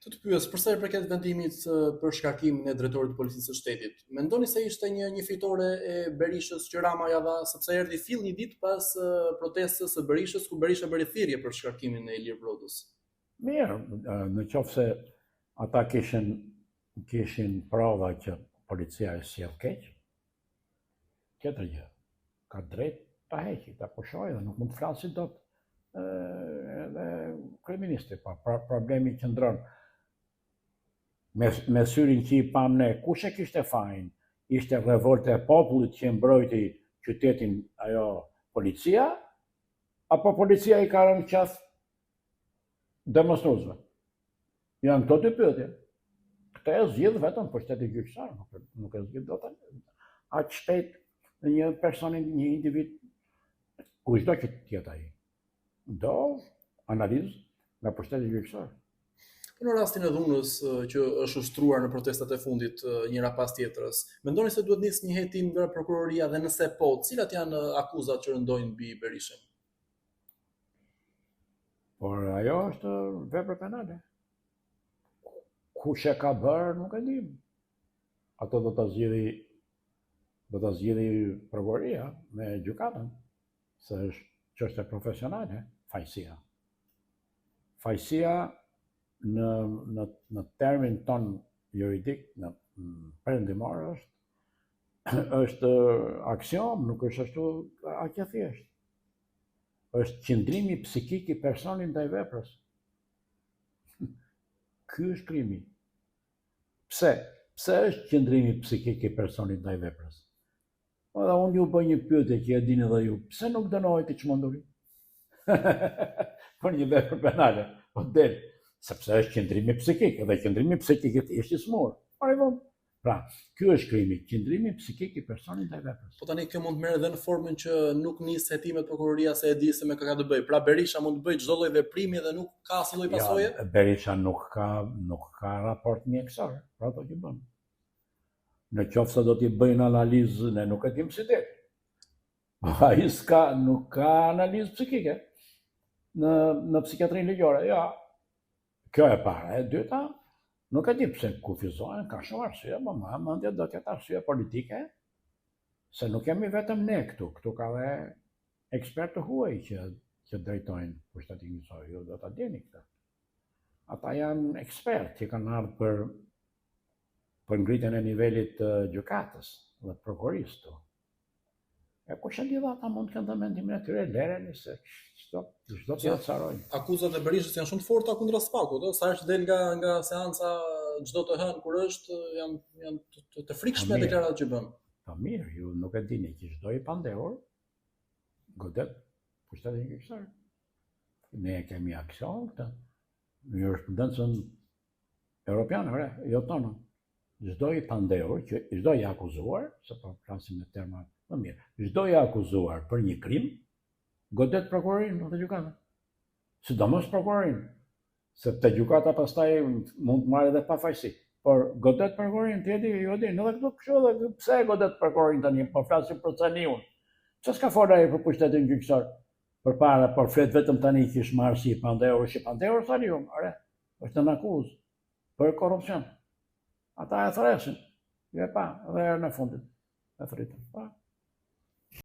Të pyes, për sa i përket vendimit për shkarkimin e drejtorit të policisë së shtetit, mendoni se ishte një fitore e Berishës që Rama ja dha, sepse erdhi fill një ditë pas protestës së Berishës, ku Berisha bëri thirrje për shkarkimin e Ilir Brodhës? Mirë, në qoftë se ata kishin prova që policia e sjell keq, tjetër gjë, ka drejt ta heqi, ta pushojë dhe nuk mund të flasit dot edhe kryeministi, problemi qëndron me syrin që i pam ne, kush e kishte fajin? Ishte revolta e popullit që mbrojti qytetin ajo policia, apo policia i ka rënë qaf demonstruesve? Janë këto dy pyetje. Këtë e zgjidh vetëm pushteti gjyqësor, nuk e zgjidh dot aq shpejt një person, një individ, kushdo që të jetë ai. Do analizë nga pushteti gjyqësor. Në rastin e dhunës që është ushtruar në protestat e fundit njëra pas tjetrës, mendoni se duhet nisë një hetim nga prokuroria dhe nëse po, cilat janë akuzat që rëndojnë mbi Berishën? Por ajo është vepër penale. Kush e ka bërë nuk e dim. Ato do ta zgjidhi prokuroria me gjykatën, se është çështje profesionale, fajësia. Fajësia në termin ton juridik, në perëndimor është aksion, nuk është ashtu aq e thjeshtë. Është qëndrimi psikik i personit ndaj veprës. Ky është krimi. Pse? Pse është qëndrimi psikik i personit ndaj veprës? Po dhe unë ju bëj një pyetje që e dini edhe ju, pse nuk dënohet i çmenduri? Për një vepër penale, po del, sepse është qëndrimi psikik, edhe qëndrimi psikik është i smur. Pra, ky është krimi, qëndrimi psikik i personit ndaj veprës. Po tani kjo mund të merret edhe në formën që nuk nis hetimet prokuroria se e di se me kë ka të bëjë. Pra Berisha mund të bëjë çdo lloj veprimi dhe nuk ka asnjë lloj pasoje? Ja, Berisha nuk ka raport mjekësor, pra ato që bën. Në qoftë se do t'i bëjnë analizë, ne nuk e dim si det. Ai nuk ka analizë psikike në psikiatrinë ligjore, ja. Kjo e para, e dyta, nuk e di pse kufizohen, ka shumë arsye, po mendja do të jetë arsye politike, se nuk jemi vetëm ne këtu ka dhe ekspertë huaj që drejtojnë pushtetin gjyqësor, ju do ta dini këtë. Ata janë ekspertë që kanë ardhur për ngritjen e nivelit të gjykatës dhe prokurorisë këtu. E kush e di ata mund të kenë mendimin e tyre, lereni se çdo të sharojnë. Akuzat e Berishës janë shumë të forta kundra Spakut, sa është del nga seanca çdo të hënë kur është, janë të frikshme deklaratat që bën. Po mirë, ju nuk e dini që çdo i pandehur godet pushtetin gjyqësor. Ne kemi aksion këtë. Në jurisprudencën europiane, jo tonë. Çdo i pandehur, çdo i akuzuar, se po flasim në terma më mirë, çdo i akuzuar për një krim, godet prokurorin në gjykatë. Sidomos prokurorin, sepse gjykata pastaj mund të marrë edhe pafajësi. Por godet prokurorin, ti e di, ju e dini, edhe këtu kështu edhe pse godet prokurorin tani, po flasim për Caniun. Ç'ka s'ka folur ai për pushtetin gjyqësor? Përpara, por flet vetëm tani që është marrë si i pandehur Caniun, është në akuzë për korrupsion. Ata e thresin, dhe në fundit, e thritën.